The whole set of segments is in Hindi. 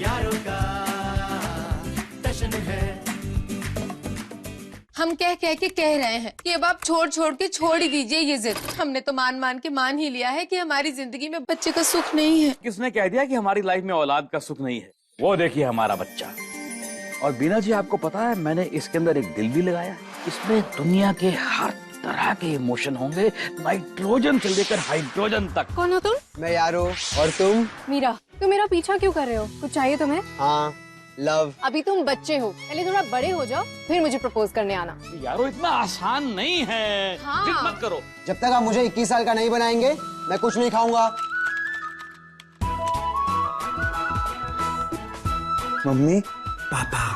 यारों का जश्न है। हम कह के कह रहे हैं कि अब आप छोड़ के छोड़ ही दीजिए ये जिद। हमने तो मान के मान ही लिया है कि हमारी जिंदगी में बच्चे का सुख नहीं है। किसने कह दिया कि हमारी लाइफ में औलाद का सुख नहीं है? वो देखिए हमारा बच्चा। और बीना जी आपको पता है मैंने इसके अंदर एक दिल भी लगाया। इसमें दुनिया के हर तरह के इमोशन होंगे, नाइट्रोजन से लेकर हाइड्रोजन तक। कौन हो तुम? मैं यारो। और तुम? मीरा। तुम मेरा पीछा क्यों कर रहे हो? कुछ चाहिए तुम्हें? हाँ, लव। अभी तुम बच्चे हो, पहले थोड़ा बड़े हो जाओ फिर मुझे प्रपोज करने आना। यारो इतना आसान नहीं है। हाँ। जिद मत करो। जब तक आप मुझे 21 साल का नहीं बनाएंगे मैं कुछ नहीं खाऊंगा। मम्मी, पापा।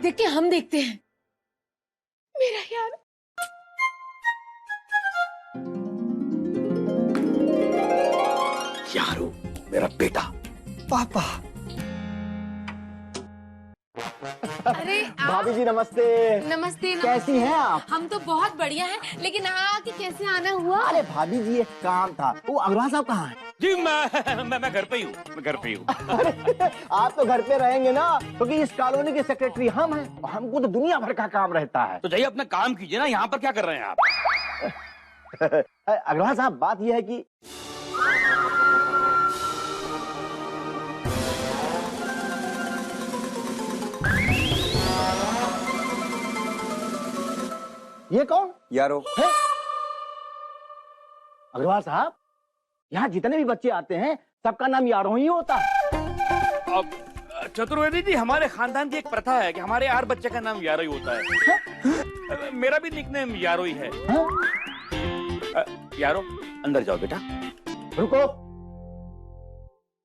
देख के हम देखते हैं। मेरा यार। यारो मेरा बेटा। पापा। अरे भाभी जी नमस्ते। नमस्ते। कैसी हैं आप? हम तो बहुत बढ़िया हैं, लेकिन आके कैसे आना हुआ? अरे भाभी जी एक काम था। वो अग्रवाल साहब कहाँ हैं? जी मैं घर पे ही हूँ। मैं घर पे ही हूँ। अरे आप तो घर पे रहेंगे ना, क्योंकि इस कॉलोनी के सेक्रेटरी हम हैं और हमको तो दुनिया भर का काम रहता है। तो जाइए अपना काम कीजिए ना, यहाँ पर क्या कर रहे हैं आप? अग्रवाल साहब बात यह है कि ये कौन? यारो है? अग्रवाल साहब, यहाँ जितने भी बच्चे आते हैं सबका नाम यारो ही होता है। अब चतुर्वेदी जी हमारे खानदान की एक प्रथा है कि हमारे हर बच्चे का नाम यारो ही होता है। मेरा भी निकनेम यारो ही है। यारो अंदर जाओ बेटा। रुको,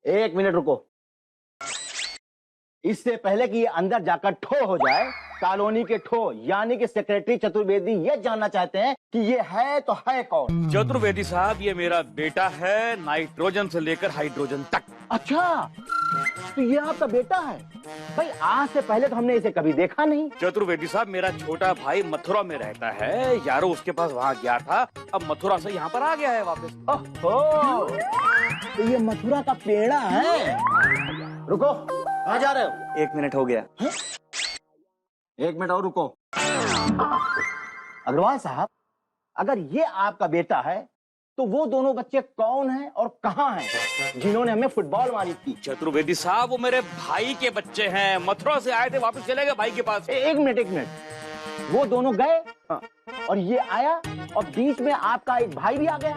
एक मिनट रुको। इससे पहले कि ये अंदर जाकर ठो हो जाए, कॉलोनी के ठो यानी कि सेक्रेटरी चतुर्वेदी ये जानना चाहते हैं कि ये है तो है कौन? चतुर्वेदी साहब ये मेरा बेटा है, नाइट्रोजन से लेकर हाइड्रोजन तक। अच्छा, तो ये आपका बेटा है? भाई आज से पहले तो हमने इसे कभी देखा नहीं। चतुर्वेदी साहब मेरा छोटा भाई मथुरा में रहता है। यारो उसके पास वहाँ गया था, अब मथुरा से यहाँ पर आ गया है वापस। ओहो, तो ये मथुरा का पेड़ा है। रुको, कहाँ जा रहे हो? 1 मिनट हो गया। 1 मिनट और रुको। अग्रवाल साहब, अगर ये आपका बेटा है तो वो दोनों बच्चे कौन हैं और कहाँ हैं जिन्होंने हमें फुटबॉल मारी थी? चतुर्वेदी साहब वो मेरे भाई के बच्चे हैं, मथुरा से आए थे, वापस चले गए भाई के पास। एक मिनट। वो दोनों गए और ये आया और बीच में आपका एक भाई भी आ गया।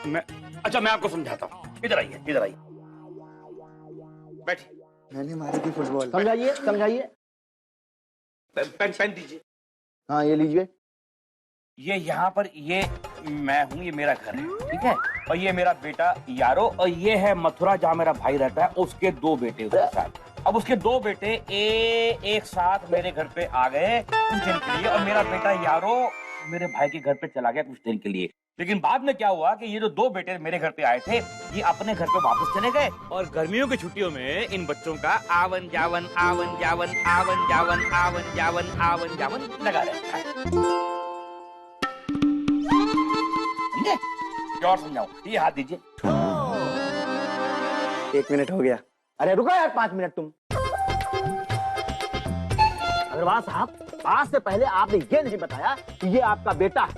मैं आपको समझाता हूँ। इधर आइए। बैठिए। मैंने मारी थी फुटबॉल। समझाइए। पेन दीजिए। हाँ ये लीजिए। ये यहाँ पर ये मैं हूँ, ये मेरा घर है, ठीक है। और ये मेरा बेटा यारो, और ये है मथुरा जहाँ मेरा भाई रहता है, उसके 2 बेटे उसके साथ। अब उसके 2 बेटे एक साथ मेरे घर पे आ गए कुछ दिन के लिए, और मेरा बेटा यारो मेरे भाई के घर पे चला गया कुछ दिन के लिए। लेकिन बाद में क्या हुआ कि ये जो 2 बेटे मेरे घर पे आए थे, ये अपने घर पे वापस चले गए, और गर्मियों की छुट्टियों में इन बच्चों का आवन जावन लगा रहता है। और समझाऊं? ये हाथ दीजिए। 1 मिनट हो गया। अरे रुको यार 5 मिनट तुम। अग्रवाल साहब, आज से पहले आपने ये नहीं बताया कि ये आपका बेटा है,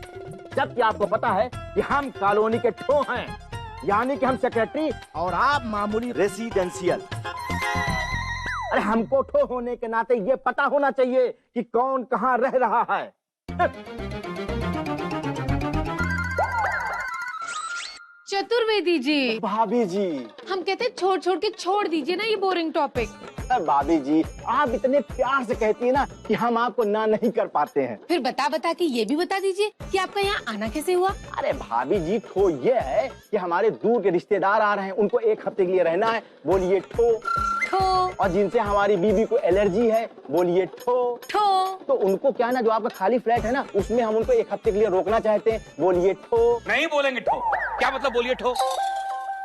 जबकि आपको पता है कि हम कॉलोनी के ठो हैं, यानी कि हम सेक्रेटरी और आप मामूली रेसिडेंशियल। अरे हमको ठो होने के नाते ये पता होना चाहिए कि कौन कहाँ रह रहा है। चतुर्वेदी जी, भाभी जी, हम कहते हैं छोड़ छोड़ के छोड़ दीजिए ना ये बोरिंग टॉपिक। भाभी जी, आप इतने प्यार से कहती है ना कि हम आपको ना नहीं कर पाते हैं। फिर बता बता के ये भी बता दीजिए कि आपका यहाँ आना कैसे हुआ। अरे भाभी जी, ठो ये है कि हमारे दूर के रिश्तेदार आ रहे हैं, उनको एक हफ्ते के लिए रहना है, बोलिए ठो। ठो और जिनसे हमारी बीबी को एलर्जी है, बोलिए ठो। ठो तो उनको क्या ना, जो आपका खाली फ्लैट है ना, उसमें हम उनको एक हफ्ते के लिए रोकना चाहते हैं, बोलिए ठो। नहीं बोलेंगे ठो। क्या मतलब बोलिए ठो?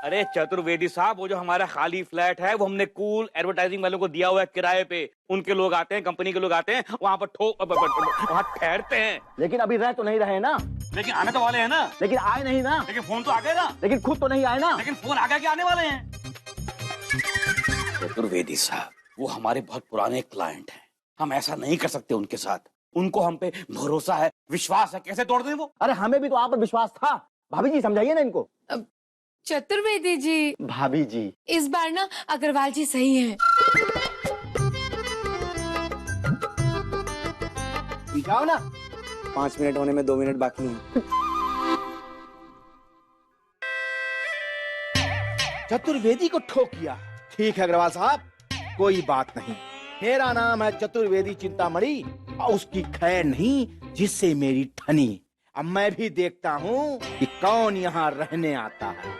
अरे चतुर्वेदी साहब, वो जो हमारा खाली फ्लैट है वो हमने कूल एडवर्टाइजिंग वालों को दिया हुआ है किराए पे। उनके लोग आते हैं, कंपनी के लोग आते हैं, वहाँ पर वहाँ ठहरते हैं। लेकिन अभी रह तो नहीं रहे ना। लेकिन आने तो वाले हैं ना। लेकिन आए नहीं ना। लेकिन फोन तो आ गए ना। लेकिन खुद तो नहीं आए ना। लेकिन फोन आ गया कि आने वाले हैं। चतुर्वेदी साहब, वो हमारे बहुत पुराने क्लाइंट हैं, हम ऐसा नहीं कर सकते उनके साथ। उनको हम पे भरोसा है, विश्वास है, कैसे तोड़ दें वो? अरे हमें भी तो आप पर विश्वास था। भाभी जी समझाइए ना इनको। चतुर्वेदी जी, भाभी जी, इस बार ना अग्रवाल जी सही हैं। जाओ ना। 5 मिनट होने में 2 मिनट बाकी हैं। चतुर्वेदी को ठोक किया। ठीक है अग्रवाल साहब, कोई बात नहीं। मेरा नाम है चतुर्वेदी चिंतामणि और उसकी खैर नहीं जिससे मेरी ठनी। अब मैं भी देखता हूँ कि कौन यहाँ रहने आता है।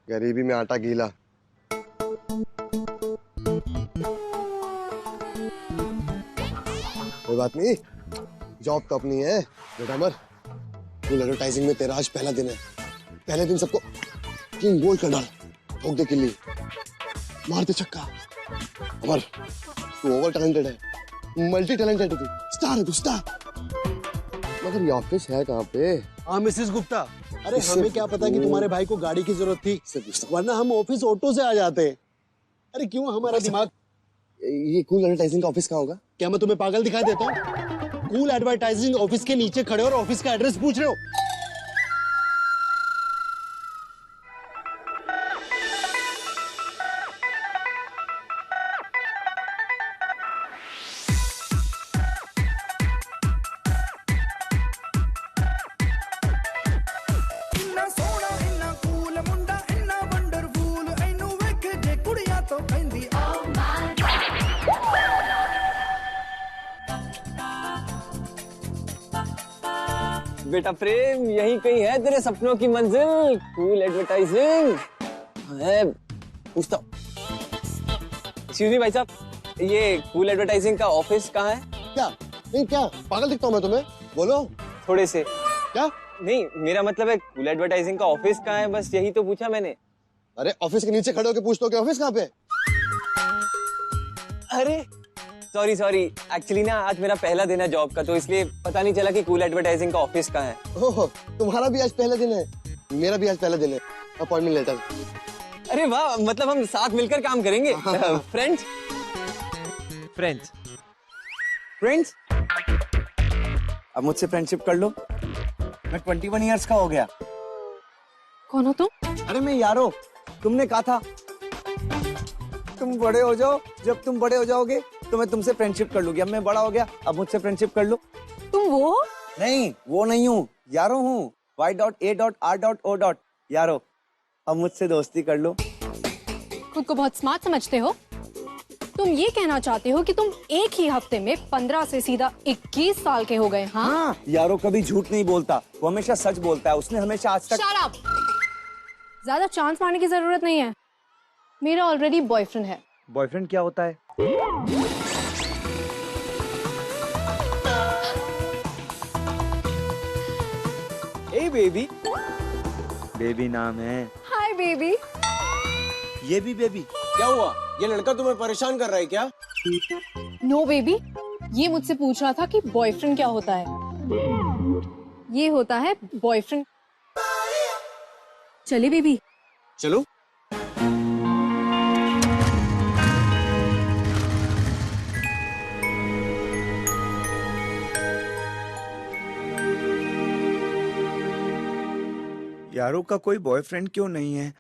गरीबी में आटा गीला। कोई बात नहीं, जॉब तो अपनी है। बेटा अमर, फुल एडवर्टाइजिंग में तेरा आज पहला दिन है। पहले दिन सबको किंग गोल कर डाल, ठोक दे किल्ली, मार दे छक्का। अमर, तू ओवर टैलेंटेड है, मल्टी टैलेंटेड है, तू स्टार है, तू स्टार। मगर ये ऑफिस है कहाँ पे? हाँ मिसेस गुप्ता, अरे हमें क्या पता कि तुम्हारे भाई को गाड़ी की जरूरत थी, वरना हम ऑफिस ऑटो से आ जाते। अरे क्यों हमारा दिमाग। ये कूल एडवर्टाइजिंग का ऑफिस कहाँ होगा? क्या मैं तुम्हें पागल दिखाई देता हूँ? कूल एडवर्टाइजिंग ऑफिस के नीचे खड़े और ऑफिस का एड्रेस पूछ रहे हो? बेटा प्रेम, यही कहीं है तेरे सपनों की मंजिल, कूल एडवर्टाइजिंग। है पूछता हूँ, एक्सक्यूज मी भाई साहब, ये कूल एडवर्टाइजिंग का ऑफिस कहाँ है? क्या? नहीं क्या पागल दिखता हूँ मैं तुम्हें? बोलो। थोड़े से। क्या? नहीं, मेरा मतलब है कूल एडवर्टाइजिंग का ऑफिस कहाँ है, बस यही तो पूछा मैंने। अरे ऑफिस के नीचे खड़े होकर पूछते हो कि ऑफिस कहाँ पे? अरे सॉरी सॉरी, एक्चुअली ना आज मेरा पहला दिन है जॉब का, तो इसलिए पता नहीं चला कि कूल एडवर्टाइजिंग का ऑफिस कहाँ है। ओह, तुम्हारा भी आज पहला दिन है, मेरा भी आज पहला दिन है। Appointment letter. अरे वाह, मतलब हम साथ मिलकर काम करेंगे। Friends friends friends. अब मुझसे फ्रेंडशिप कर लो। मैं 21 इयर्स का हो गया। कौन हो तुम? अरे मैं यारो, तुमने कहा था तुम बड़े हो जाओ, जब तुम बड़े हो जाओगे तो मैं तुमसे फ्रेंडशिप कर लूंगी। अब मैं बड़ा हो गया, अब मुझसे फ्रेंडशिप कर लो। तुम वो? नहीं, वो नहीं हूँ, यारो हूँ। Y.A.R.O. यारो, अब मुझसे दोस्ती कर लो। खुद को बहुत स्मार्ट समझते हो? तुम ये कहना चाहते हो कि तुम एक ही हफ्ते में 15 से सीधा 21 साल के हो गए? हाँ, यारो कभी झूठ नहीं बोलता, वो हमेशा सच बोलता है। उसने हमेशा आज तक। Shut up! ज्यादा चांस मारने की जरूरत नहीं है, मेरा ऑलरेडी बॉयफ्रेंड है। बॉयफ्रेंड क्या होता है? ए बेबी। बेबी नाम है। Hi baby. ये भी बेबी? क्या हुआ? ये लड़का तुम्हें परेशान कर रहा है क्या? नो बेबी, ये मुझसे पूछ रहा था कि बॉयफ्रेंड क्या होता है। ये होता है बॉयफ्रेंड। चलिए बेबी। चलो। यारों का कोई बॉयफ्रेंड क्यों नहीं है?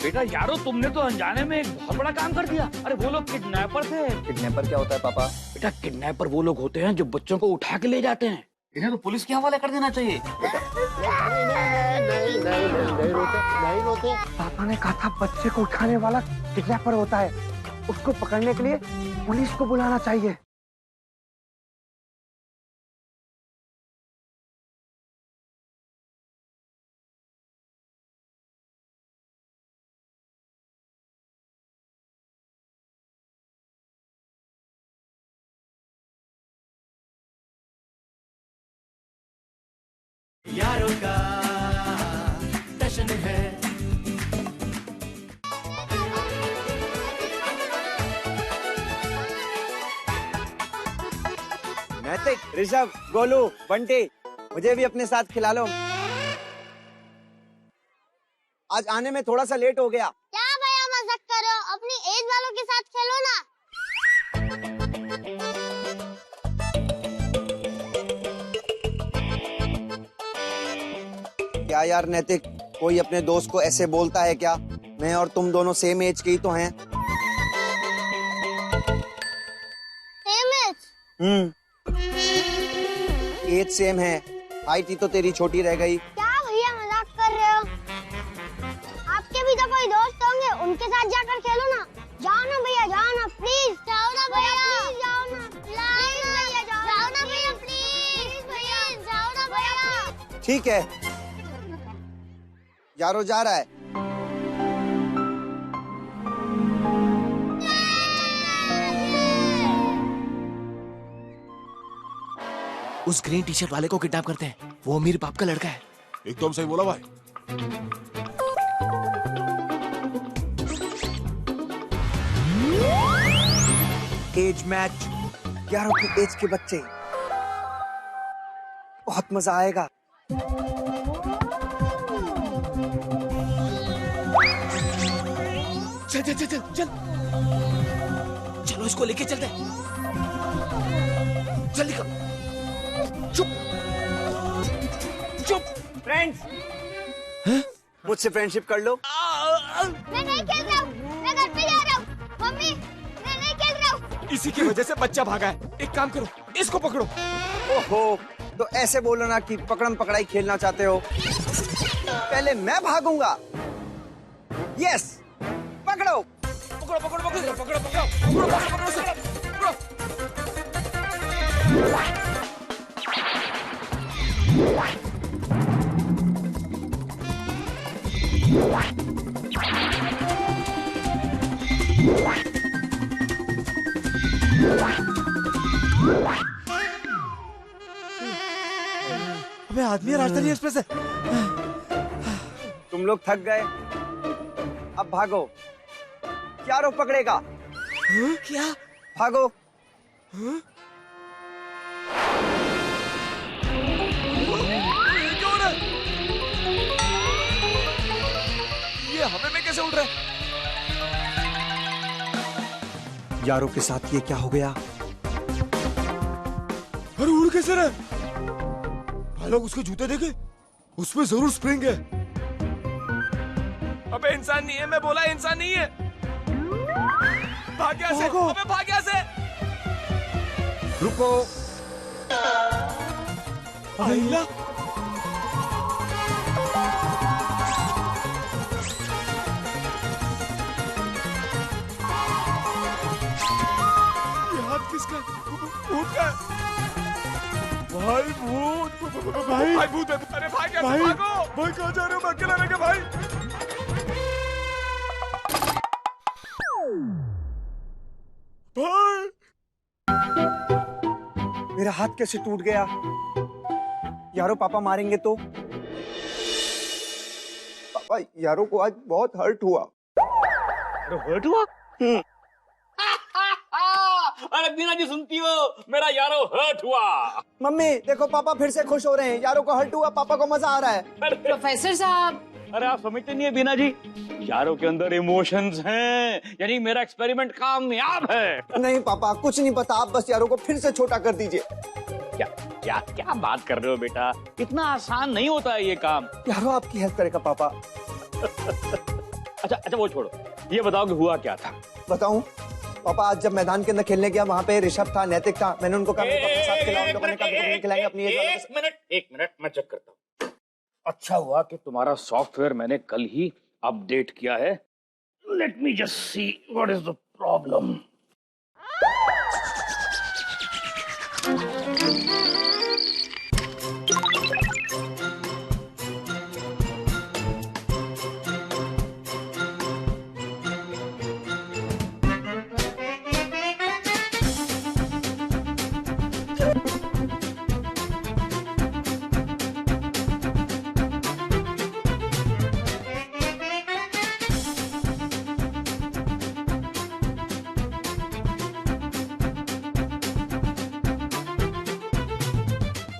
बेटा यारो, तुमने तो अनजाने में एक बहुत बड़ा काम कर दिया। अरे वो लोग किडनैपर थे। किडनैपर क्या होता है पापा? बेटा किडनैपर वो लोग होते हैं जो बच्चों को उठा के ले जाते हैं। इन्हें तो पुलिस के हवाले कर देना चाहिए। नहीं रोते। पापा ने कहा था बच्चे को उठाने वाला किडनैपर होता है, उसको पकड़ने के लिए पुलिस को बुलाना चाहिए। यारों का जश्न है। नैतिक, ऋषभ, गोलू, बंटी, मुझे भी अपने साथ खिला लो। आज आने में थोड़ा सा लेट हो गया। क्या भैया मजाक करो, अपनी एज वालों के साथ खेलो ना। क्या यार नैतिक, कोई अपने दोस्त को ऐसे बोलता है क्या? मैं और तुम दोनों सेम एज के ही तो हैं। Same age? एज सेम है, हाइट ही तो तेरी छोटी रह गई। क्या भैया मजाक कर रहे हो? आपके भी तो कोई दोस्त होंगे, उनके साथ जाकर खेलो ना। जाओ ना भैया, जाओ ना प्लीज। जाओ ना भैया, प्लीज जाओ ना। प्लीज भैया, जाओ ना भैया, प्लीज भैया, जाओ ना भैया। ठीक है, यारो जा रहा है। उस ग्रीन टी शर्ट वाले को किडनैप करते हैं, वो अमीर बाप का लड़का है। एकदम सही बोला भाई। एज मैच, यारों की एज के बच्चे, बहुत मजा आएगा। चल चल चल चल चल, चलो इसको लेके चलते हैं। जल्दी करो। चुप चुप। फ्रेंड्स, मुझसे फ्रेंडशिप कर लो। मैं नहीं खेल रहा हूँ, मैं घर पे जा रहा हूँ। मम्मी, मैं नहीं खेल रहा हूँ। इसी की वजह से बच्चा भागा है। एक काम करो, इसको पकड़ो। ओहो, तो ऐसे बोलो ना कि पकड़म पकड़ाई खेलना चाहते हो। पहले मैं भागूंगा। यस, पकड़ो। पकड़ो पकड़ो पकड़ो पकड़ो पकड़ो पकड़ो पकड़ो। अबे आदमी राजधानी एक्सप्रेस है। तुम लोग थक गए, अब भागो। क्या रोक पकड़ेगा? क्या? भागो। ये हमें में कैसे उड़ रहा है? यारों के साथ ये क्या हो गया? अरे उड़ कैसे रहे? भाई लोग उसके जूते देखे, उसमें जरूर स्प्रिंग है। अबे इंसान नहीं है, मैं बोला इंसान नहीं है। भाग यहाँ से, अबे भाग यहाँ से। रुको, आइला ये हाथ किसका? भूत का? भाई भूत! भाई भूत है! अरे भाई कैसे भागो? भाई कहाँ जा रहे हो? मैं अकेला रह गया भाई! भाई! मेरा हाथ कैसे टूट गया? यारो पापा मारेंगे तो? पापा यारो को आज बहुत हर्ट हुआ। हर्ट हुआ? अरे बीना जी सुनती हो, मेरा यारो हर्ट हुआ। मम्मी देखो पापा फिर से खुश हो रहे हैं, यारो को हर्ट हुआ, पापा को मजा आ रहा है। प्रोफेसर साहब, अरे आप समझते नहीं है बीना जी, यारों के अंदर इमोशंस हैं, यानी मेरा एक्सपेरिमेंट कामयाब है। नहीं पापा कुछ नहीं पता, आप बस यारो को फिर से छोटा कर दीजिए। क्या क्या क्या बात कर रहे हो बेटा, इतना आसान नहीं होता है ये काम। यारो आपकी हेल्प करेगा पापा। अच्छा वो छोड़ो, ये बताओ कि हुआ क्या था। बताऊं पापा, आज जब मैदान के अंदर खेलने गया, वहाँ पे ऋषभ था, नैतिक था, मैंने उनको कहा मेरे को अपने साथ खिलाओ, उन लोगों ने कहा मेरे को नहीं खिलाएंगे, अपनी एज वालों के साथ। एक मिनट मैं चेक करता हूँ। अच्छा हुआ कि तुम्हारा सॉफ्टवेयर मैंने कल ही अपडेट किया है। Let me just see what is the problem.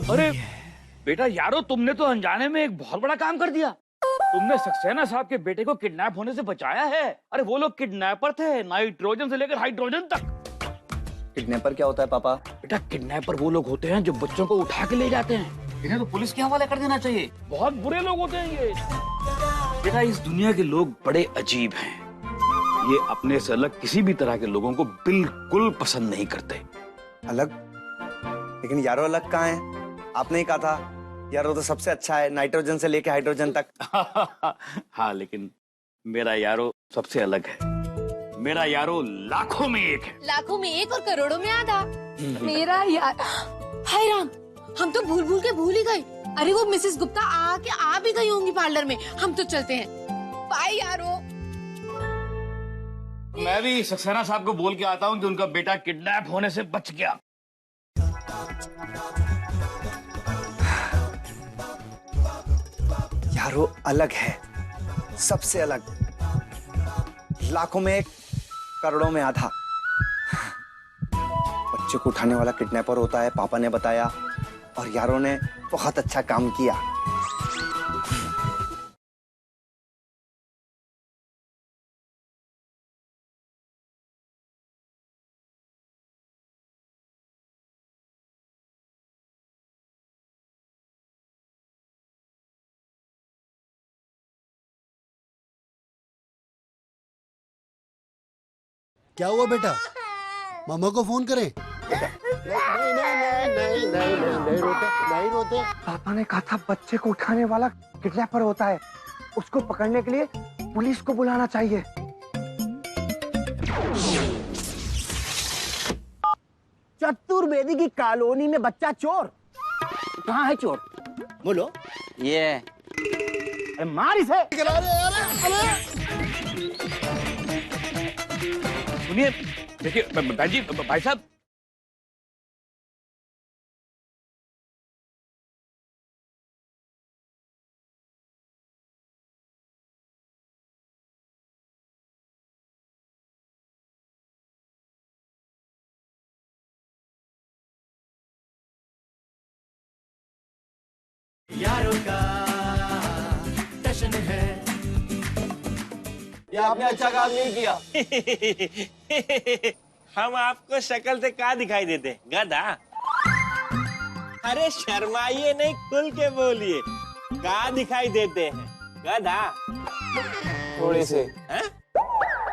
अरे बेटा यारो, तुमने तो अनजाने में एक बहुत बड़ा काम कर दिया। तुमने सक्सेना साहब के बेटे को किडनैप होने से बचाया है। अरे वो लोग किडनैपर थे, नाइट्रोजन से लेकर हाइड्रोजन तक। किडनैपर क्या होता है पापा? बेटा किडनैपर वो लोग होते हैं जो बच्चों को उठा के ले जाते हैं। इन्हें तो पुलिस के हवाले कर देना चाहिए, बहुत बुरे लोग होते हैं ये। बेटा इस दुनिया के लोग बड़े अजीब हैं, ये अपने से अलग किसी भी तरह के लोगों को बिल्कुल पसंद नहीं करते। अलग? लेकिन यारो अलग कहाँ है? आपने ही कहा था यारो तो सबसे अच्छा है, नाइट्रोजन से लेके हाइड्रोजन तक। हाँ लेकिन मेरा यारो सबसे अलग है। मेरा यारो लाखों में एक है। लाखों में एक और करोड़ों में आधा। मेरा यार, हाय राम, हम तो भूल के भूल ही गए। अरे वो मिसेस गुप्ता आ भी गई होंगी पार्लर में। हम तो चलते हैं, बाय यारो। मैं भी सक्सेना साहब को बोल के आता हूँ कि उनका बेटा किडनैप होने से बच गया। यारो अलग है, सबसे अलग, लाखों में एक, करोड़ों में आधा। बच्चे को उठाने वाला किडनैपर होता है, पापा ने बताया, और यारो ने बहुत अच्छा काम किया। क्या हुआ बेटा? मामा को फोन करें? नहीं रोते। पापा ने कहा था बच्चे को उठाने वाला किडनैपर होता है, उसको पकड़ने के लिए पुलिस को बुलाना चाहिए। चतुर्वेदी की कॉलोनी में बच्चा चोर। कहाँ है चोर? बोलो। ये अरे मार इसे। सुनिए, देखिए भाई जी, भाई साहब, यारों का जश्न है। ये आपने अच्छा काम नहीं किया। हम आपको शक्ल से कहाँ दिखाई देते? गधा। अरे शर्माइए नहीं, खुल के बोलिए, कहाँ दिखाई देते हैं? गधा। थोड़े से।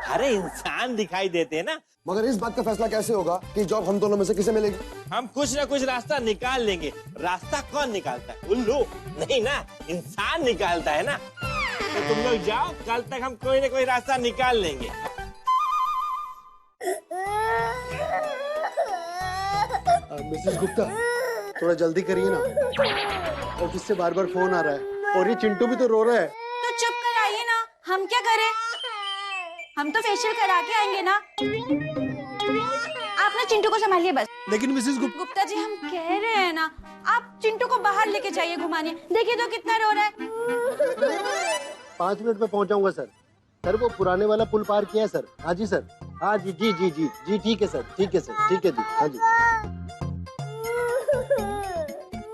अरे इंसान दिखाई देते हैं ना, मगर इस बात का फैसला कैसे होगा कि जॉब हम दोनों में से किसे मिलेगी? हम कुछ ना कुछ रास्ता निकाल लेंगे। रास्ता कौन निकालता है? उल्लू नहीं ना, इंसान निकालता है ना। तो तुम लोग जाओ, कल तक हम कोई ना कोई रास्ता निकाल लेंगे। मिसेस गुप्ता, थोड़ा जल्दी करिए ना, ऑफिस से बार बार फोन आ रहा है और ये चिंटू भी तो रो रहा है। तो चुप कराइए ना, हम क्या करें? हम तो फेशियल करा के आएंगे ना। आप ना चिंटू को संभालिए बस। लेकिन मिसेस गुप्ता जी, हम कह रहे हैं ना, आप चिंटू को बाहर लेके जाइए घुमाने। देखिए तो कितना रो रहा है। 5 मिनट में पहुंचाऊंगा सर। सर वो पुराने वाला पुल पार किया है सर। हाँ जी सर, हाँ जी जी जी जी जी ठीक है सर, ठीक है सर, ठीक है जी, हाँ जी।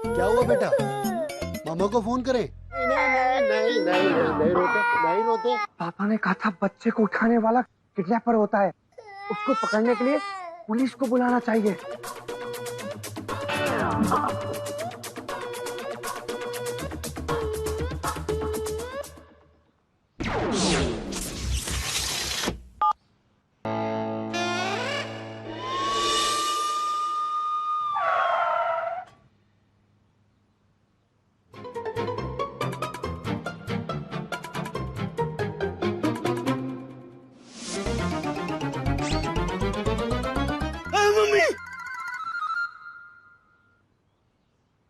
क्या हुआ बेटा, मामा को फोन करें? नहीं रोते। पापा ने कहा था बच्चे को उठाने वाला किडनैपर होता है, उसको पकड़ने के लिए पुलिस को बुलाना चाहिए।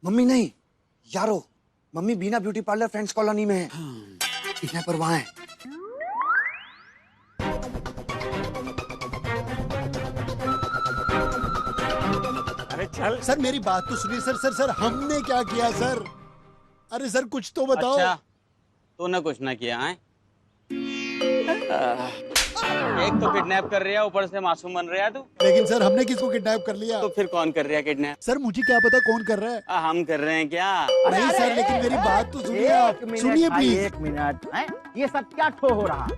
मम्मी नहीं यारो, मम्मी बीना ब्यूटी पार्लर फ्रेंड्स कॉलोनी में है। किडनैपर वहां है। अरे चल सर, मेरी बात तो सुनिए सर। सर हमने क्या किया सर? अरे सर कुछ तो बताओ। अच्छा, तो ना कुछ ना किया है। एक तो किडनैप कर रहा है, ऊपर से मासूम बन रहा है तू। लेकिन सर हमने किसको किडनैप कर लिया? तो फिर कौन कर रहा है किडनैप? सर मुझे क्या पता कौन कर रहा है। हम कर रहे हैं क्या? नहीं सर, लेकिन मेरी बात तो सुनिए आप। सुनिए प्लीज। 1 मिनट, ये सब क्या ठो हो रहा है?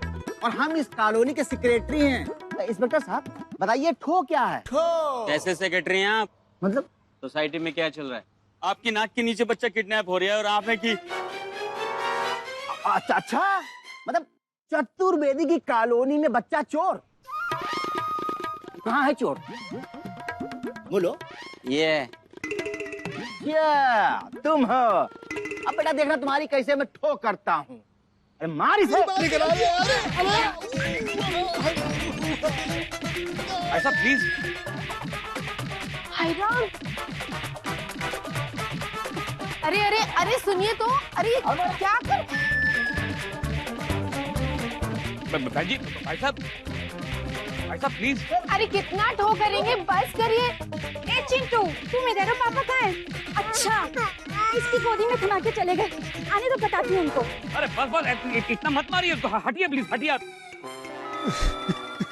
और हम इस कॉलोनी के सेक्रेटरी हैं। इंस्पेक्टर साहब बताइए, ठो क्या है? कैसे सेक्रेटरी हैं आप? मतलब सोसाइटी में क्या चल रहा है? आपकी नाक के नीचे बच्चा किडनैप हो रहा है और आपने की। अच्छा, मतलब चतुर्वेदी की कॉलोनी में बच्चा चोर? कहाँ है चोर? बोलो। ये तुम हो। अब बेटा देखना तुम्हारी कैसे मैं ठो करता हूँ। अरे मार इसे। ऐसा प्लीज। हाय राम। अरे अरे अरे सुनिए तो। अरे क्या कर? बहन जी, ऐसा प्लीज। अरे कितना ठो करेंगे, बस करिए। ए चिंटू, तुम इधर हो, पापा कहाँ है? अच्छा, इसकी गोदी में थमा के चले गए। आने तो बताती हूँ उनको। अरे बस इतना मत मारिए, हटिए प्लीज, हटिए।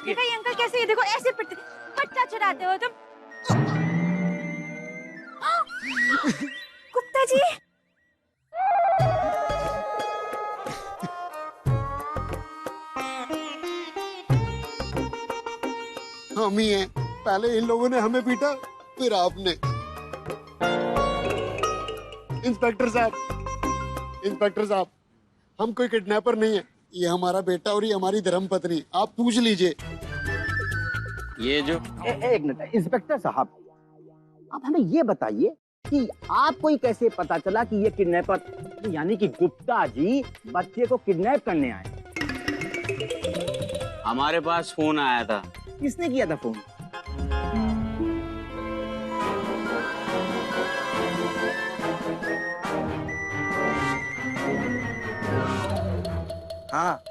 देखो ये अंकल कैसे, ये देखो ऐसे पिटते। बच्चा चुराते हो तुम। गुप्ता जी। हम ही हैं। पहले इन लोगों ने हमें पीटा, फिर आपने। इंस्पेक्टर साहब, हम कोई किडनैपर नहीं है। ये हमारा बेटा और ये हमारी धर्मपत्नी। आप पूछ लीजिए। ये जो एक मिनट इंस्पेक्टर साहब, आप हमें ये बताइए कि आपको ही कैसे पता चला कि ये किडनैपर यानी कि गुप्ता जी बच्चे को किडनैप करने आए? हमारे पास फोन आया था। किसने किया था फोन? हाँ,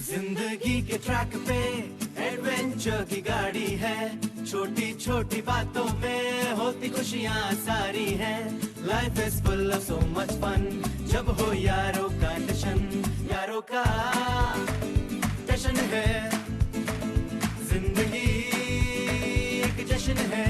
जिंदगी के ट्रैक पे एडवेंचर की गाड़ी है, छोटी छोटी बातों में होती खुशियाँ सारी हैं। Life is full of so much fun, जब हो यारों का टशन, यारों का टशन है। जिंदगी एक जश्न है,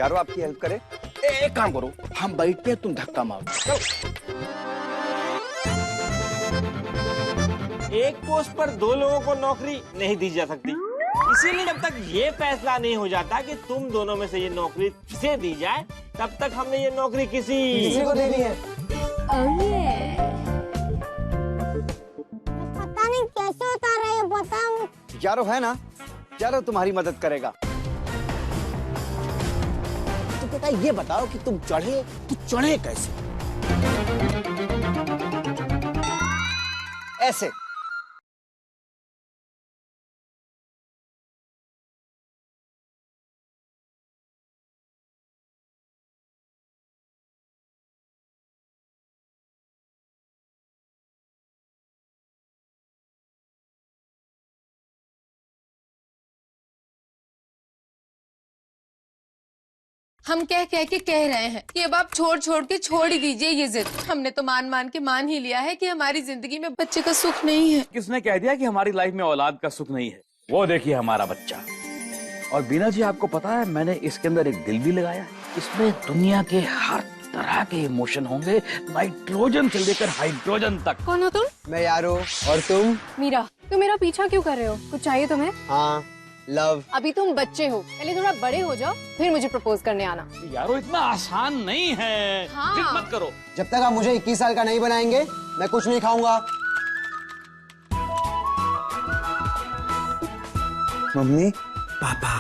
यारो आपकी हेल्प करे? एक काम करो, हम बैठते हैं, तुम धक्का मारो। एक पोस्ट पर 2 लोगों को नौकरी नहीं दी जा सकती, इसीलिए जब तक ये फैसला नहीं हो जाता कि तुम दोनों में से ये नौकरी किसे दी जाए, तब तक हमने ये नौकरी किसी को देनी है। पता नहीं कैसे उतार रहे हैं, पता नहीं। यारो है ना, यारो तुम्हारी मदद करेगा। तो बेटा ये बताओ कि तुम चढ़े कैसे? ऐसे। हम कह रहे हैं कि अब आप छोड़ के छोड़ ही दीजिए ये जिद। हमने तो मान के मान ही लिया है कि हमारी जिंदगी में बच्चे का सुख नहीं है। किसने कह दिया कि हमारी लाइफ में औलाद का सुख नहीं है? वो देखिए हमारा बच्चा। और बीना जी आपको पता है मैंने इसके अंदर एक दिल भी लगाया है। इसमें दुनिया के हर तरह के इमोशन होंगे, नाइट्रोजन से लेकर हाइड्रोजन तक। कौन हो तुम? मैं यारो। और तुम? मीरा। तुम मेरा पीछा क्यों कर रहे हो? कुछ चाहिए तुम्हें? हाँ, लव। अभी तुम बच्चे हो, पहले थोड़ा बड़े हो जाओ, फिर मुझे प्रपोज करने आना। यारो इतना आसान नहीं है। हाँ। जिद मत करो। जब तक आप मुझे 21 साल का नहीं बनाएंगे, मैं कुछ नहीं खाऊंगा। मम्मी, पापा।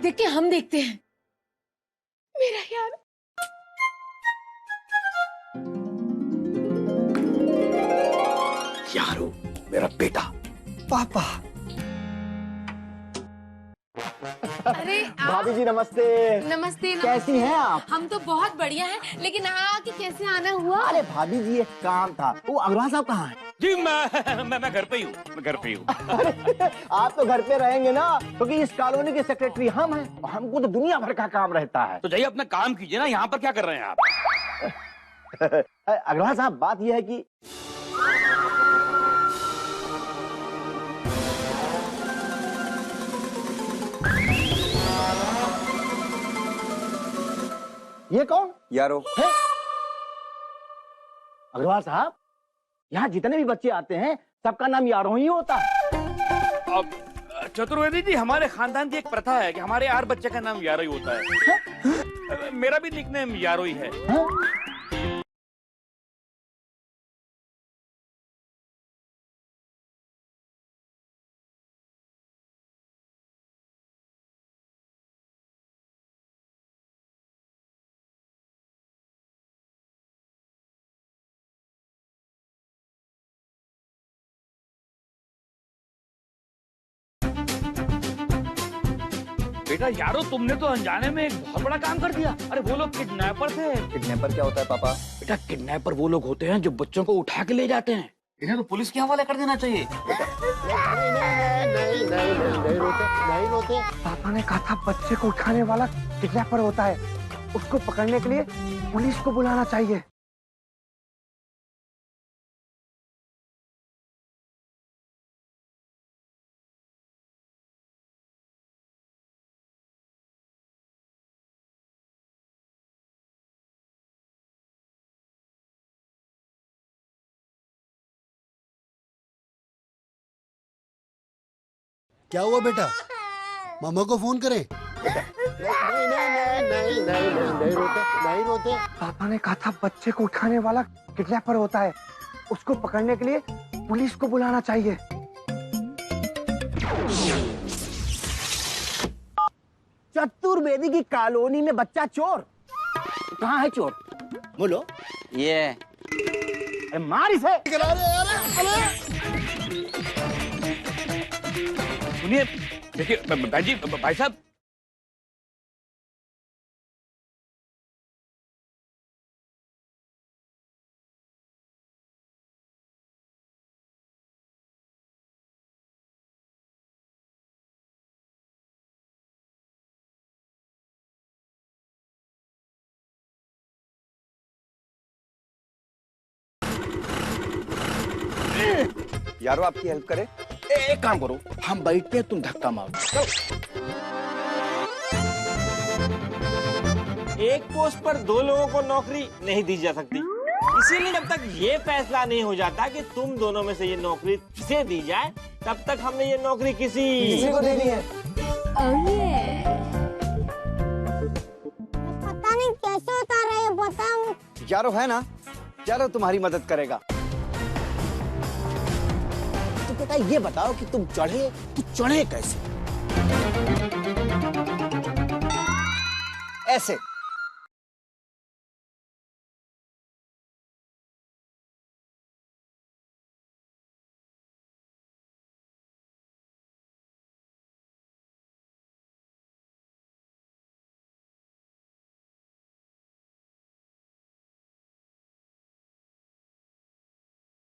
देख के हम देखते हैं। मेरा यार। यारो मेरा बेटा। पापा। अरे भाभी जी नमस्ते। नमस्ते। कैसी हैं आप? हम तो बहुत बढ़िया हैं, लेकिन आके कैसे आना हुआ? अरे भाभी जी एक काम था। वो अग्रवाल साहब कहाँ हैं? जी मैं घर पे ही हूँ। मैं घर पे ही हूँ। आप तो घर पे रहेंगे ना, क्योंकि इस कॉलोनी के सेक्रेटरी हम हैं और हमको तो दुनिया भर का काम रहता है। तो जाइए अपना काम कीजिए ना, यहाँ पर क्या कर रहे हैं आप? अग्रवाल साहब बात यह है कि ये कौन? यारो है? अग्रवाल साहब, यहाँ जितने भी बच्चे आते हैं सबका नाम यारो ही होता है। अब चतुर्वेदी जी, हमारे खानदान की एक प्रथा है कि हमारे हर बच्चे का नाम यारो ही होता है। मेरा भी निकनेम यारो ही है। बेटा यारो, तुमने तो अनजाने में एक बहुत बड़ा काम कर दिया। अरे वो लोग किडनैपर थे। किडनैपर क्या होता है पापा? बेटा किडनैपर वो लोग होते हैं जो बच्चों को उठा के ले जाते हैं। इन्हें तो पुलिस के हवाले कर देना चाहिए। नहीं रोते। पापा ने कहा था बच्चे को उठाने वाला किडनैपर होता है, उसको पकड़ने के लिए पुलिस को बुलाना चाहिए। क्या हुआ बेटा? मामा को फोन करें? नहीं रोते। पापा ने कहा था बच्चे को उठाने वाला किडनैपर होता है, उसको पकड़ने के लिए पुलिस को बुलाना चाहिए। चतुर्वेदी की कॉलोनी में बच्चा चोर। कहाँ है चोर? बोलो। ये मार इसे। सुनिए, देखिए बहन जी, भाई साहब, यारो आपकी हेल्प करे। एक काम करो, हम बैठते हैं, तुम धक्का मारो। चलो। एक पोस्ट पर 2 लोगों को नौकरी नहीं दी जा सकती, इसीलिए जब तक ये फैसला नहीं हो जाता कि तुम दोनों में से ये नौकरी किसे दी जाए, तब तक हमने ये नौकरी किसी को दे दी है। पता नहीं कैसे उतार रहे हैं, बताओ। यारो है ना, यारो तुम्हारी मदद करेगा। तो बेटा ये बताओ कि तुम चढ़े कैसे? ऐसे